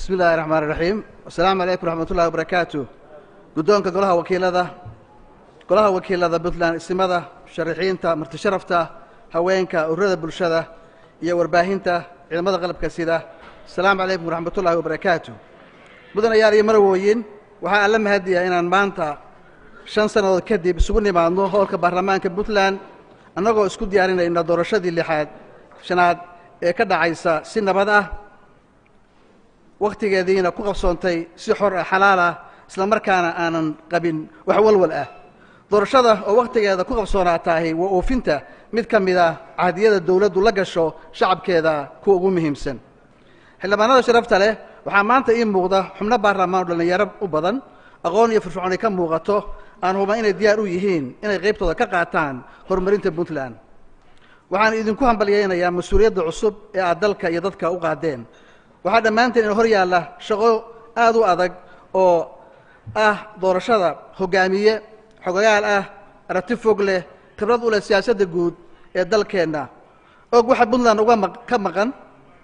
بسم الله الرحمن الرحيم والسلام عليكم ورحمة الله وبركاته. قدونك قولها وكيلة بطلان استمادة شريحينتا مرتشرفتا هوينكا ورد بالشدة يا ورباهينتا إلى مدى قلب كسيدة. السلام عليكم ورحمة الله وبركاته. بدنا ياري مرويين وحألم هدية إن مانتا شن سنة كدي بسوني مع نو هولك برلمان كبطلان أنا جو اسكت يارينا إن دورشدي اللي حاد شناد كذا عيسى سنة بدأ waqtigeediina ku qabsoontay si xor ah xalaal ah isla markaana aanan qabin wax walwal ah doorashada oo waqtigeeda ku qabsoonaatay waa oofinta mid ka mid ah caadiyada dawladdu la gasho shacabkeeda kuwa ugu muhiimsan xildhibaanada sharafta leh waxaa maanta ii muuqda xubno baarlamaan dhalinyaro u badan aqoon iyo firfircooni ka muuqato aan huba inay diyaar u yihiin inay qaybtooda ka qaataan horumarinta Puntland waxaan idinku hambalyeynayaa mas'uuliyadda cusub ee aad dalka iyo dadka u qaadeen waxaa dhammaanteen in hor yaalla shaqo aad u adag oo ah doorashada hogaamiye xogayaal ah aragti fog leh khibrad u leh siyaasadda guud ee dalkeenna og waxa Puntland uga ka maqan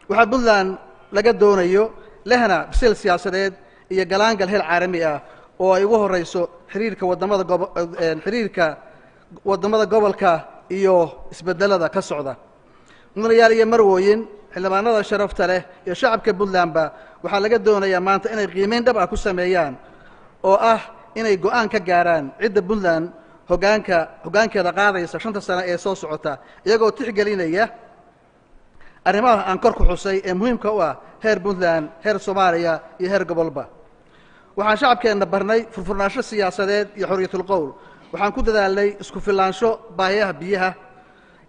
waxa Puntland laga doonayo lehna bisil siyaasadeed iyo galaangal heer caalami ah oo ay ugu horeyso xiriirka wadamada gobolka iyo isbedelada ka socda mudanayaal iyo marwooyin xildhibaanada sharafta leh iyo shacabka Puntlandba waxaa laga doonayaa maanta inay qiimeyn dhab ah ku sameeyaan oo ah inay go'aan ka gaaraan cidda Puntland hogaankeeda qaadaysa 5 sano ee soo socota iyagoo tixgelinaya arrimaha aan kor ku xusay ee muhiimka u ah heer Puntland heer Soomaaliya iyo heer gobolba waxaan shacabkeena barnay furfurnaansho siyaasadeed iyo xorriyatul qowl waxaan ku dadaalnay isku filaansho baahiyaha biyaha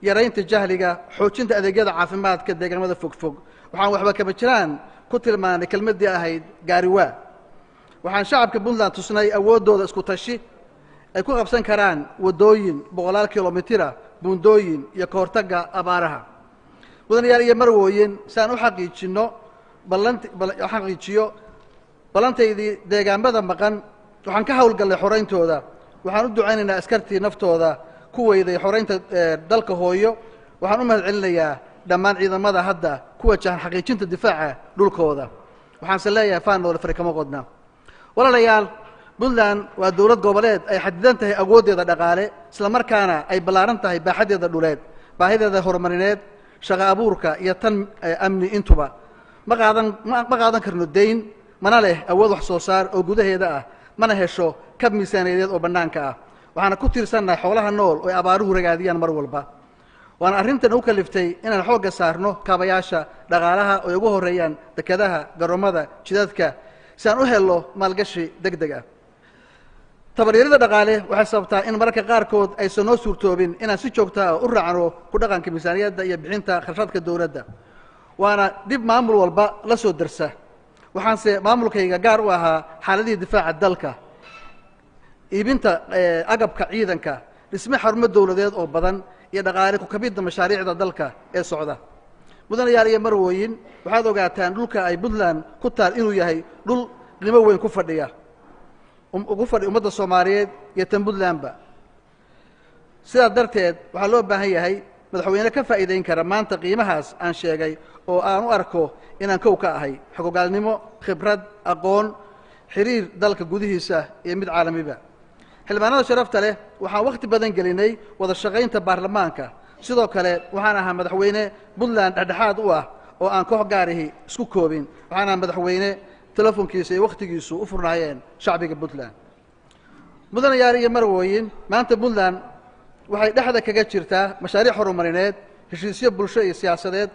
yaraynta jahliga xoojinta adeegyada caafimaadka deegaamada fogfog waxaan waxba kama jiraan ku tilmaanay kelmadii ahayd gaariwaa waxaan shacabka Puntland tusnay awoodooda isku tashi ay ku qabsan karaan wadooyin boqolaal kiiloomitir buundooyin iyo ka hortagga abaaraha mudanayaal iyo marwooyin saan u xaqiijiyo ballantaydii deegaamada maqan waxaan ka hawlgallay xorayntooda waxaan u ducaynaynaa askartii naftooda kuweyday xoreynta dalka hooyo waxaan u mahadcelinayaa dhammaan ciidamada hadda ku wajahan xaqiijinta difaaca dhulkooda waxaan leeyahay faanoole fari kama qodna walaalayaal Puntland waa dawlad goboleed ay xadidan tahay awooddeeda dhaqaale isla markaana ay ballaaran tahay baaxadeeda dhuleed baahideeda horumarineed shaqo abuurka iyo tan amni intuba ma qaadan karno deyn mana leh awood wax soo saar oo gudaheeda ah mana hesho kab miisaaniyadeed oo bannaanka ah waxaana ku tiirsannahay xoolaha nool oo ay abaaruhu ragaadiyaan mar walba waana arrintan u kaliftay inaan xoogga saarno kaabayaasha dhaqaalaha oo ugu horeeyaan dekedaha garoomada jidadka si aan u helno maalgashi degdeg ah tabaryarida dhaqaale waxay sababtaa in mararka qaarkood aysan noo suurtoobin inaan si joogto ah u raacno ku dhaqanka miisaaniyadda iyo bixinta kharashaadka dowladda waana dib maamul walba la soo darsa waxaanse maamulkayga gaar u ahaa xaaladihii difaaca dalka iibinta agabka ciidanka dhisme xarumo dawladeed oo badan iyo dhaqaale ku kabidda mashaariicda dalka ee socda mudanayaal iyo marwooyin waxaad ogaataan dhulka ay Puntland ku taal inuu yahay dhul qiimo weyn ku fadhiya ummadda Soomaaliyeed iyo tan Puntlandba sidaa darteed waxaa loo baahan yahay madaxweyne ka faa'iideyn kara maanta qiimahaas aan sheegay oo aan u arko inaan kow ka ahay xogogaalnimo khibrad aqoon xiriir dalka gudihiisa iyo mid caalamiba xildhibaanada sharafta leh waxaan waqti badan gelinay wada shaqaynta baarlamaanka sidoo kale waxaan ahaa madaxweyne Puntland dhexdhexaad u ah oo aan koox gaarihi isku koobin waxaan ahaa madaxweyne telefoonkiisa iyo waqtigiisu u furnaayeen shacbiga Puntland mudanayaal iyo marwooyin maanta Puntland waxay dhexda kaga jirtaa mashaariic horumarineed heshiisyo bulsho iyo siyaasadeed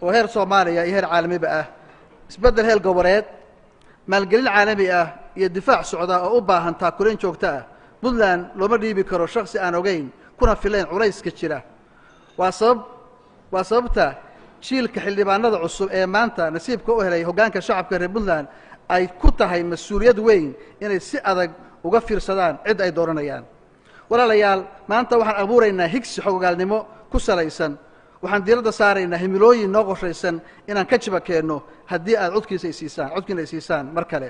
oo heer Soomaaliya iyo heer caalamiba ah isbedel heer goboleed maalgelin caalami ah iyo difaac socda oo u baahan taakuleen joogto ah Puntland looma dhiibi karo shakhsi aan ogeyn kuna filayn culayska jira waa sababta jiilka xildhibaanada cusub ee maanta nasiibka u helay hoggaanka shacabka reer Puntland ay ku tahay mas'uuliyad weyn inay si adag uga fiirsadaan cid ay dooranayaan walaalayaal maanta waxaan abuuraynaa higsi xogogaalnimo ku salaysan waxaan diiradda saaraynaa himilooyin noo qorshaysan inaan ka jibakeenno haddii aad codkiina ay siisaan mar kale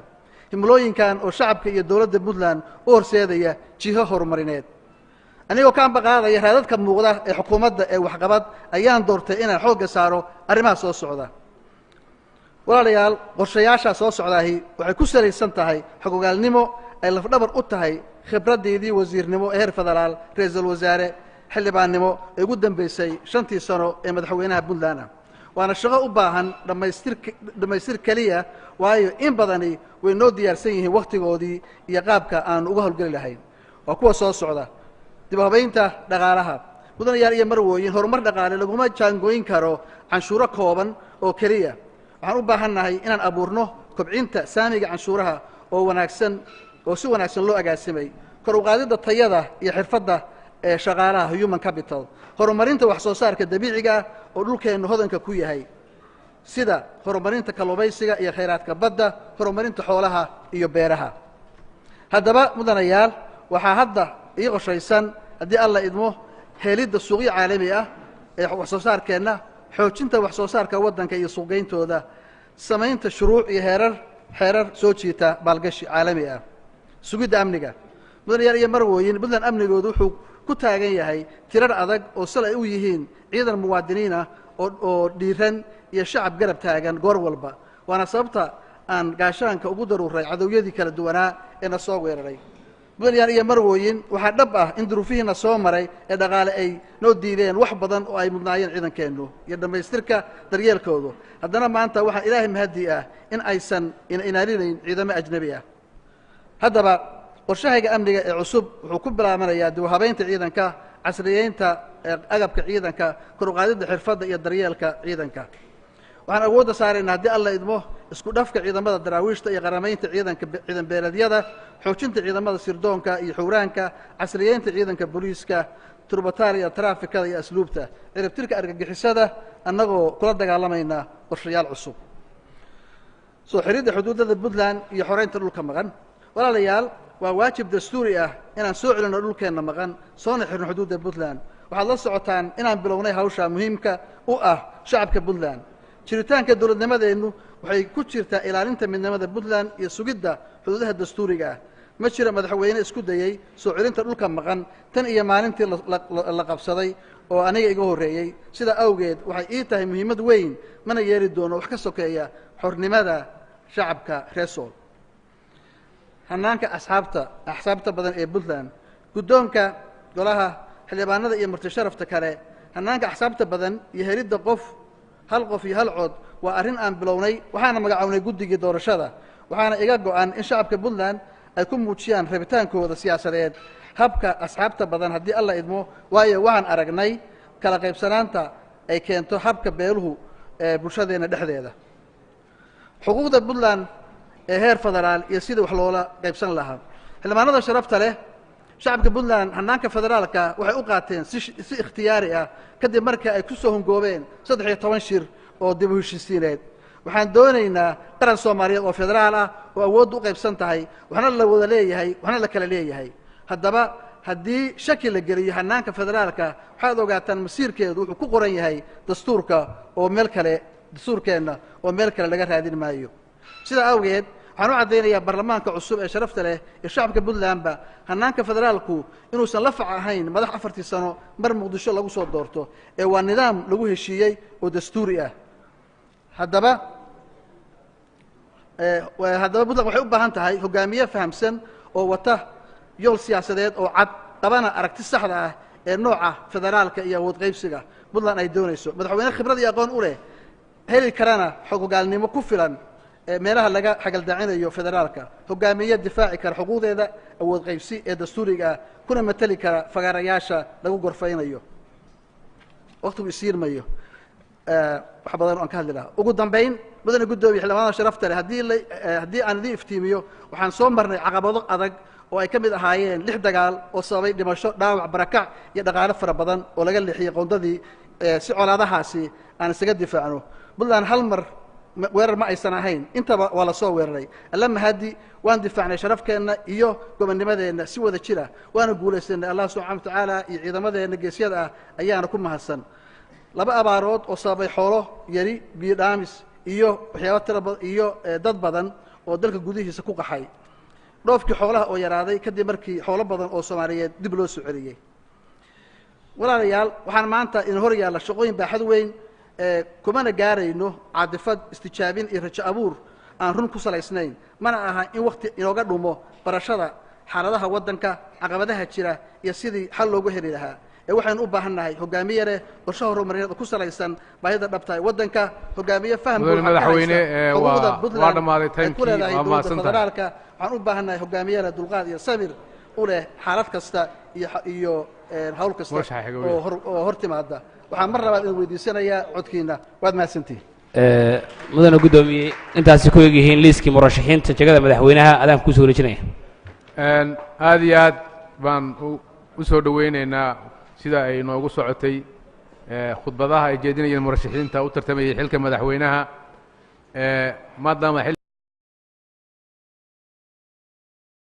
himilooyinkan oo shacabka iyo dawladda Puntland u horseedaya jiho horumarineed anigoo ka ambaqaadaya raadadka muuqda ee xukuumadda ee waxqabad ayaan doortay inaan xoogga saaro arrimaha soo socda walaalayaal qorshayaasha soo socdaahi waxay ku salaysan tahay xogogaalnimo ay lafdhabar u tahay khibraddeedii wasiirnimo ee heer federaal ra-iisul wasaare xildhibaannimo ee ugu dambaysay 5tii sano ee madaxweynaha puntland ah waana shaqo u baahan dhammaystir keliya waayo in badani way noo diyaarsan yihiin wakhtigoodii iyo qaabka aanu uga howlgeli lahayn waa kuwa soo socda dib u habaynta dhaqaalaha mudanayaal iyo marwooyin horumar dhaqaale laguma jaangooyin karo canshuuro kooban oo keliya waxaan u baahannahay inaan abuurno kobcinta saamiga canshuuraha oo wanaagsan oo si wanaagsan loo agaasimay kor u qaadidda tayada iyo xirfadda ee shaqaalaha human capital horumarinta wax soo saarka dabiiciga ah oo dhulkeennu hodanka ku yahay sida horumarinta kalluumaysiga iyo khayraadka badda horumarinta xoolaha iyo beeraha haddaba mudanayaal waxaa hadda ii qorshaysan haddii alla idmo helidda suuqyo caalami ah ee wax soo saarkeenna xoojinta wax soo saarka waddanka iyo suuqgeyntooda samaynta shuruuc iyo xeerar soo jiita baalgashi caalami ah sugidda amniga mudanayaal iyo marwooyin puntland amnigoodu wuxuu ku taagan yahay tirar adag oo sal ay u yihiin ciidan muwaadiniin ah oo dhiiran iyo shacab garab taagan goor walba waana sababta aan gaashaanka ugu daruuray cadowyadii kala duwanaa ee na soo weeraray mudanayaal iyo marwooyin waxaa dhab ah in duruufihiina soo maray ee dhaqaale ay noo diideen wax badan oo ay mudnaayeen ciidankeennu iyo dhammaystirka daryeelkoodu haddana maanta waxaa ilaahay mahadii ah in aysan inaalinayn ciidamo ajnebi ah haddaba qorshahayga amniga ee cusub wuxuu ku bilaabanayaa dib u habaynta ciidanka casriyeynta agabka ciidanka kor u qaadidda xirfadda iyo daryeelka ciidanka waxaan awoodda saaraynaa haddii alla idmo isku dhafka ciidamada daraawiishta iyo qaramaynta ciidan beeleedyada xoojinta ciidamada sirdoonka iyo xowraanka casriyeynta ciidanka booliiska turbataariya taraafikada iyo asluubta ciribtirka argagixisada annagoo kula dagaalamayna qorshayaal cusub soo xiridda xuduudada puntland iyo xoreynta dhulka maqan walaalayaal waa waajib dastuuri ah inaan soo celinno dhulkeenna maqan soona xirno xuduudda puntland waxaad la socotaan inaan bilownay hawsha muhiimka u ah shacabka puntland jiritaanka dowladnimadeennu waxay ku jirtaa ilaalinta midnimada puntland iyo sugidda xuduudaha dastuuriga ah ma jira madaxweyne isku dayey soo celinta dhulka maqan tan iyo maalintii la qabsaday oo aniga iga horreeyey sidaa awgeed waxay ii tahay muhiimad weyn mana yeeli doono wax ka sokeeya xornimada shacabka reer sool hanaanka axsaabta badan ee puntland guddoonka golaha xildhibaanada iyo marti sharafta kale hanaanka axsaabta badan iyo helidda hal qof iyo hal cod waa arrin aan bilownay waxaana magacownay guddigii doorashada waxaana iga go-an in shacabka puntland ay ku muujiyaan rabitaankooda siyaasadeed habka asxaabta badan haddii alla idmo waayo waxaan aragnay kala qaybsanaanta ay keento habka beeluhu ee bulshadeenna dhexdeeda xuquuqda puntland ee heer federaal iyo sidii wax loola qaybsan lahaa xildhibaanada sharafta leh shacabka puntland hanaanka federaalka waxay u qaateen si ikhtiyaari ah kadib markii ay ku soo hongoobeen 13 shir oo dib u heshiisiineed waxaan doonaynaa qaran soomaaliyeed oo federaal ah oo awooddu u qaybsan tahay waxna la wada leeyahay waxna la kala leeyahay haddaba haddii shaki la geliyo hanaanka federaalka waxaad ogaataan masiirkeedu wuxuu ku qoran yahay dastuurkeenna oo meel kale laga raadin maayo sidaa awgeed waxaan u caddaynayaa baarlamaanka cusub ee sharafta leh ee shacabka puntlandba hanaanka federaalku inuusan la fac ahayn madax 4 sano mar muqdisho lagu soo doorto ee waa nidaam lagu heshiiyey oo dastuuri ah haddaba puntland waxay u baahan tahay hogaamiye fahamsan oo wata yool siyaasadeed oo cad qabana aragti saxda ah ee nooca federaalka iyo awood qaybsiga puntland ay doonayso madaxweyne khibrad iyo aqoon u leh heli karana xog hogaalnimo ku filan meelaha laga xagaldaacinayo federaalka hogaamiye difaaci kara xuquuqdeeda awood qaybsi ee dastuuriga ah kuna matali kara fagaarayaasha lagu gorfaynayo waqtigu isiirmayo wax badan oo aan ka hadli lahaa ugu dambayn mudane guddoomiye xildhibaanada sharafta leh haddii aan idin iftiimiyo waxaan soo marnay caqabado adag oo ay ka mid ahaayeen 6 dagaal oo sababay dhimasho dhaawac barakac iyo dhaqaale fara badan oo laga leexiyey qoondadii si colaadahaasi aan isaga difaacno puntland hal mar weerar ma aysan ahayn intaba waa la soo weeraray alla mahadi waan difaacnay sharafkeenna iyo gobonnimadeenna si wada jira waana guulaysanay allah subxaana wa tacaala iyo ciidamadeenna geesyada ah ayaana ku mahadsan 2 abaarood oo sababay xoolo yari biyo dhaamis iyo waxyaabo tira badan iyo dad badan oo dalka gudihiisa ku qaxay dhoofkii xoolaha oo yaraaday kadib markii xoolo badan oo Soomaaliyeed dib loo soo celiyay walaalayaal waxaan maanta in hor yaalla shaqooyin baaxad weyn kumana gaarayno caadifad istijaabin iyo rajo abuur aan run ku salaysnayn mana aha in waqti inooga dhumo barashada xaaladaha waddanka caqabadaha jira iyo sidii xal loogu heli lahaa waxaynu u baahannahay hogaamiye leh qorshe horumarineed ku salaysan baahida dhabta ee waddanka hogaamiye faham madaxweyne waa dhamaaday taymkii waa mahadsantahay federaalka waxaan u baahannahay hogaamiye leh dulqaad iyo samir u leh xaalad kasta iyo hawl kasta oo hor timaada waxaan mar labaad idin weydiisanayaa codkiina waad mahadsantihin mudana guddoomiye intaasi ku egyihiin liiskii murashaxiinta jagada madaxweynaha adaan kusoo wareejinaya aad iyo aad baan u soo dhoweynaynaa sida ay noogu socotay khudbadaha ay jeedinayeen murashaxiinta u tartamayay xilka madaxweynaha maadaama